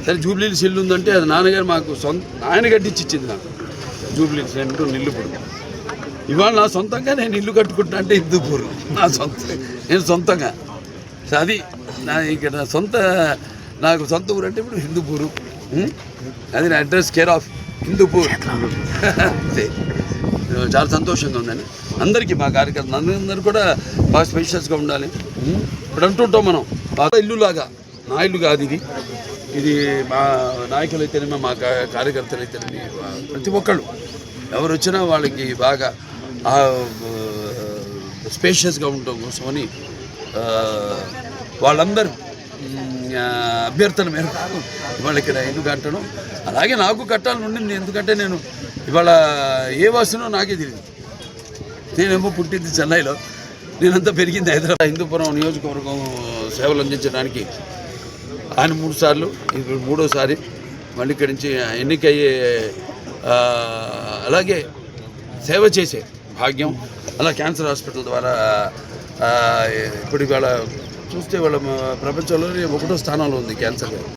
సరే జూబ్లీహిల్స్ ఇల్లు ఉందంటే అది నాన్నగారు మాకు ఆయన కట్టించి ఇచ్చింది నాకు. జూబ్లీహిల్స్ ఇల్లుపూరు. ఇవాళ నా సొంతంగా నేను ఇల్లు కట్టుకుంటున్నా అంటే హిందూపూర్ నా నేను సొంతంగా. అది నా ఇక్కడ నాకు సొంత ఊరు అంటే ఇప్పుడు హిందూపూరు. అది నా అడ్రస్ కేర్ ఆఫ్ హిందూపూర్. అంతే. చాలా సంతోషంగా ఉందండి. అందరికీ మా కార్యకర్తలు అందరూ కూడా బాగా స్పెషల్స్గా ఉండాలి. ఇప్పుడు అంటుంటాం మనం ఇల్లులాగా. నా ఇల్లు కాదు ఇది. ఇది మా నాయకులు అయితేనేమో మా కార్యకర్తలు అయితేనేమి ప్రతి ఒక్కళ్ళు ఎవరు వచ్చినా వాళ్ళకి బాగా స్పేషియస్గా ఉండటం కోసమని వాళ్ళందరూ అభ్యర్థన మేరకు ఇవాళ ఇక్కడ ఇల్లు కట్టడం. అలాగే నాకు కట్టాలని ఉండింది. ఎందుకంటే నేను ఇవాళ ఏ వాసనో నాకే తెలియదు. నేనేమో పుట్టింది చెన్నైలో, నేనంతా పెరిగింది హైదరాబాద్. హిందూపురం నియోజకవర్గం సేవలు అందించడానికి ఆయన 3 సార్లు, ఇప్పుడు 3వసారి మళ్ళీ ఇక్కడి నుంచి ఎన్నికయ్యే అలాగే సేవ చేసే భాగ్యం. అలా క్యాన్సర్ హాస్పిటల్ ద్వారా ఇప్పుడు ఇవాళ చూస్తే వాళ్ళ ప్రపంచంలోనే 1వ స్థానంలో ఉంది క్యాన్సర్.